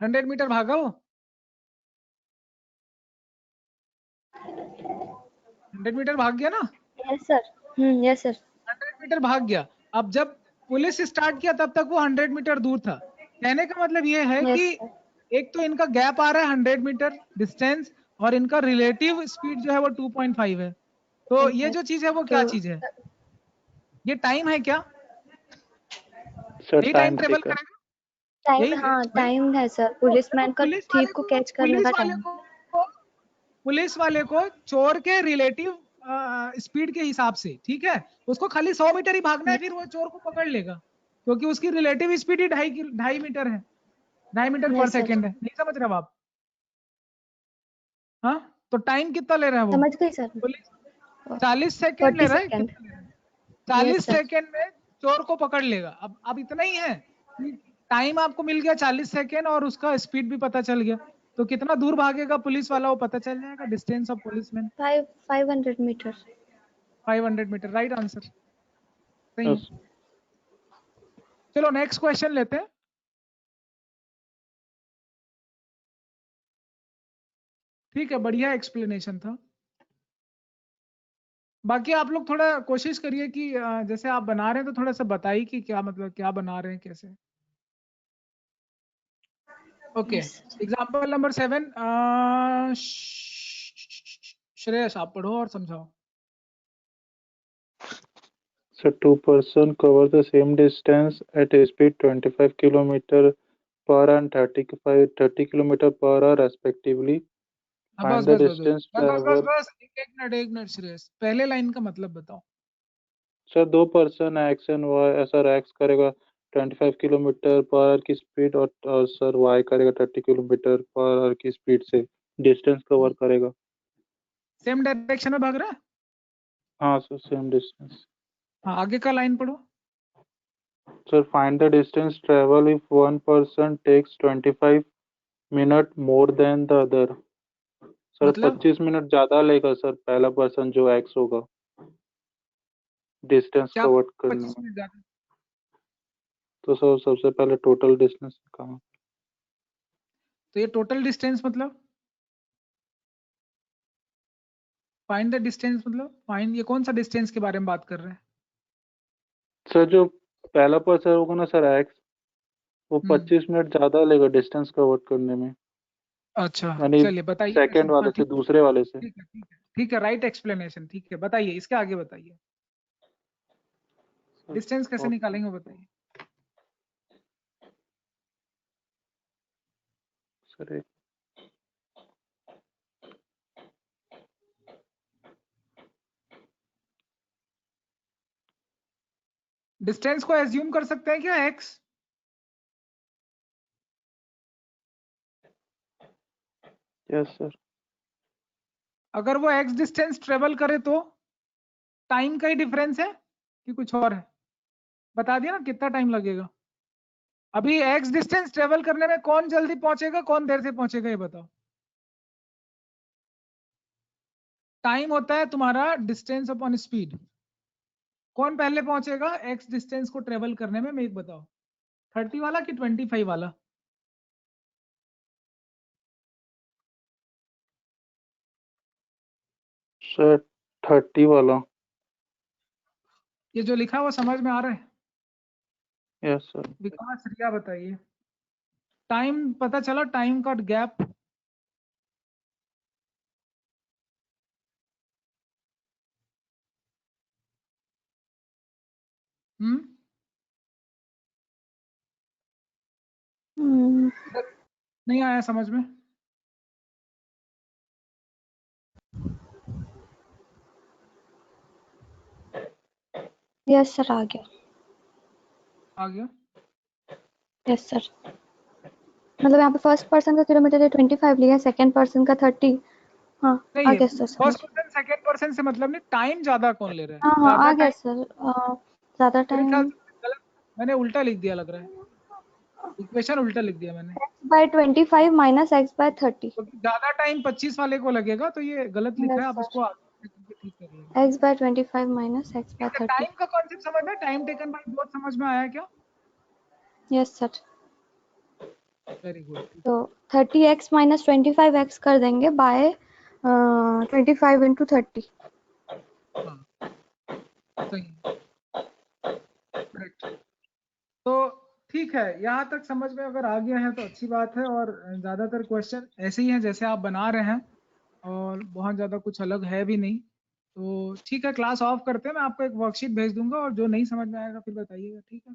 [SPEAKER 2] 100 मीटर भागा वो? 100 मीटर भाग गया ना?
[SPEAKER 4] Yes sir. Yes sir.
[SPEAKER 2] 100 metre भाग गया। अब जब पुलिस स्टार्ट किया तब तक वो 100 मीटर दूर था। कहने का मतलब ये है कि
[SPEAKER 4] यस सर।
[SPEAKER 2] एक तो इनका गैप आ रहा है 100 मीटर डिस्टेंस, और इनका रिलेटिव स्पीड जो है वो 2.5 है। तो ये जो चीज है वो क्या
[SPEAKER 4] तो
[SPEAKER 2] चीज है? ये टाइम है क्या?
[SPEAKER 3] सर
[SPEAKER 2] यही टाइम
[SPEAKER 3] टाइम
[SPEAKER 2] ट्रेवल
[SPEAKER 3] ठीक है।
[SPEAKER 2] करेगा?
[SPEAKER 4] टाइम,
[SPEAKER 2] यही
[SPEAKER 4] हाँ
[SPEAKER 2] वही।
[SPEAKER 4] टाइम है सर,
[SPEAKER 2] तो देखो
[SPEAKER 4] पुलिसमैन का थीफ को कैच करने का टाइम।
[SPEAKER 2] पुलिस वाले को चोर के रिलेटिव स्पीड के हिसाब से, ठीक है, उसको खाली 100 मीटर ही भागना है, फिर वो चोर को पकड़ लेगा, क्योंकि उसकी रिलेटिव स्पीड ही 2.5 मीटर है, 2.5 मीटर पर
[SPEAKER 4] यस सर,
[SPEAKER 2] सेकंड है। नहीं समझ रहे हो आप? हाँ, तो टाइम कितना ले रहा है वो?
[SPEAKER 4] समझ गई सर।
[SPEAKER 2] पुलिस 40 सेकंड ले
[SPEAKER 4] 40
[SPEAKER 2] रहा है,
[SPEAKER 4] सेकंड।
[SPEAKER 2] कितना ले रहा है?
[SPEAKER 4] Yes
[SPEAKER 2] 40
[SPEAKER 4] sir.
[SPEAKER 2] सेकंड में चोर को पकड़ लेगा। अब इतना ही है कि टाइम आपको मिल गया 40 सेकंड, और उसका स्पीड भी पता चल गया, तो कितना दूर भागेगा पुलिस वाला वो पता चल जाएगा, distance of policeman.
[SPEAKER 4] 500 metre.
[SPEAKER 2] 500 metre, right answer, सही है।
[SPEAKER 3] यस
[SPEAKER 2] चलो नेक्स्ट क्वेश्चन लेते हैं। ठीक है, बढ़िया एक्सप्लेनेशन था। बाकी आप लोग थोड़ा कोशिश करिए कि जैसे आप बना रहे हैं तो थोड़ा सा बताइए कि क्या मतलब क्या बना रहे हैं, कैसे। Okay,
[SPEAKER 4] yes.
[SPEAKER 2] Example number 7, Shreyas आप पढ़ो और समझाओ।
[SPEAKER 3] Sir, two person cover the same distance at a speed 25 kilometer per hour and 30 kilometer per hour respectively.
[SPEAKER 2] बस
[SPEAKER 3] Find the
[SPEAKER 2] बस बस बस
[SPEAKER 3] distance
[SPEAKER 2] बस बस बस
[SPEAKER 3] traveled.
[SPEAKER 2] बस एक मिनट श्रेयस, पहले लाइन का मतलब बताओ।
[SPEAKER 3] सर, दो person x and y, sir x करेगा 25 किलोमीटर पर आवर की स्पीड, और सर वाई करेगा 30 किलोमीटर पर आवर की स्पीड से डिस्टेंस कवर करेगा।
[SPEAKER 2] सेम डायरेक्शन में भाग रहा है।
[SPEAKER 3] हाँ सर, सेम डिस्टेंस।
[SPEAKER 2] हाँ, आगे का लाइन पढ़ो।
[SPEAKER 3] Sir, find the distance travel if one person takes 25 minute more than the other. Sir
[SPEAKER 2] मतलब
[SPEAKER 3] 25 मिनट ज्यादा लेगा सर पहला पर्सन जो एक्स होगा डिस्टेंस
[SPEAKER 2] क्या
[SPEAKER 3] कवर करने
[SPEAKER 2] 25
[SPEAKER 3] में।
[SPEAKER 2] मिनट ज्यादा?
[SPEAKER 3] तो सर सबसे पहले टोटल डिस्टेंस कहाँ?
[SPEAKER 2] तो ये टोटल डिस्टेंस मतलब फाइंड द डिस्टेंस मतलब फाइंड, ये कौन सा डिस्टेंस के बारे में बात कर रहे हैं?
[SPEAKER 3] सर जो पहला पर्सन होगा ना सर एक्स, वो
[SPEAKER 2] हम्म,
[SPEAKER 3] 25 मिनट ज्यादा लेगा डिस्टेंस कवर करने में,
[SPEAKER 2] अच्छा
[SPEAKER 3] यानी
[SPEAKER 2] चलिए बताइए कैसे।
[SPEAKER 3] सेकंड
[SPEAKER 2] हाँ
[SPEAKER 3] वाले से
[SPEAKER 2] ठीक,
[SPEAKER 3] दूसरे वाले से।
[SPEAKER 2] ठीक है ठीक है ठीक है, राइट एक्सप्लेनेशन, ठीक है बताइए, इसके आगे बताइए डिस्टेंस कैसे निकालेंगे बताइए।
[SPEAKER 3] सर
[SPEAKER 2] डिस्टेंस को एज्यूम कर सकते हैं क्या एक्स?
[SPEAKER 3] Yes sir.
[SPEAKER 2] अगर वो एक्स डिस्टेंस ट्रेवल करे तो टाइम का ही डिफरेंस है कि कुछ और है? बता दिया ना कितना टाइम लगेगा। अभी एक्स डिस्टेंस ट्रेवल करने में कौन जल्दी पहुंचेगा, कौन देर से पहुंचेगा, ये बताओ। टाइम होता है तुम्हारा डिस्टेंस अपॉन स्पीड। कौन पहले पहुंचेगा एक्स डिस्टेंस को ट्रेवल करने में, एक बताओ, 30 वाला कि 25 वाला?
[SPEAKER 3] सर 30 वाला।
[SPEAKER 2] ये जो लिखा है वो समझ में आ रहा है?
[SPEAKER 3] Yes sir.
[SPEAKER 2] विकास रिया बताइए, टाइम पता चला, टाइम का गैप? नहीं आया समझ में?
[SPEAKER 4] यस सर, आ गया।
[SPEAKER 2] आ गया?
[SPEAKER 4] यस सर, मतलब यहाँ पे फर्स्ट पर्सन का किलोमीटर है 25 लिया, सेकंड पर्सन का 30। हाँ
[SPEAKER 2] नहीं
[SPEAKER 4] आ
[SPEAKER 2] है,
[SPEAKER 4] गया सर, समझ।
[SPEAKER 2] फर्स्ट पर्सन सेकंड पर्सन से मतलब नहीं, टाइम ज्यादा कौन ले रहा है?
[SPEAKER 4] हाँ हाँ
[SPEAKER 2] ज्यादा
[SPEAKER 4] आ गया
[SPEAKER 2] टाइम
[SPEAKER 4] सर। ज्यादा
[SPEAKER 2] मेरे ख्याल
[SPEAKER 4] टाइम
[SPEAKER 2] से गलत, मैंने उल्टा लिख दिया लग रहा है, इक्वेशन उल्टा लिख दिया मैंने।
[SPEAKER 4] x/25 minus x/30।
[SPEAKER 2] क्योंकि ज्यादा टाइम 25 वाले को लगेगा, तो ये गलत लिखा है,
[SPEAKER 4] यस
[SPEAKER 2] आप
[SPEAKER 4] सर,
[SPEAKER 2] इसको आगे ठीक कर लेंगे।
[SPEAKER 4] x/25 minus x/30।
[SPEAKER 2] टाइम का कॉन्सेप्ट समझ में, टाइम टेकन बाय बोथ समझ में आया क्या?
[SPEAKER 4] Yes sir,
[SPEAKER 2] very good.
[SPEAKER 4] तो 30x माइनस 25x कर देंगे बाय 25 इंटू 30।
[SPEAKER 2] हाँ सही, करेक्ट। तो ठीक है, यहाँ तक समझ में अगर आ गया है तो अच्छी बात है, और ज़्यादातर क्वेश्चन ऐसे ही हैं जैसे आप बना रहे हैं, और बहुत ज़्यादा कुछ अलग है भी नहीं। तो ठीक है, क्लास ऑफ करते हैं, मैं आपको एक वर्कशीट भेज दूंगा, और जो नहीं समझ में आएगा फिर बताइएगा, ठीक है?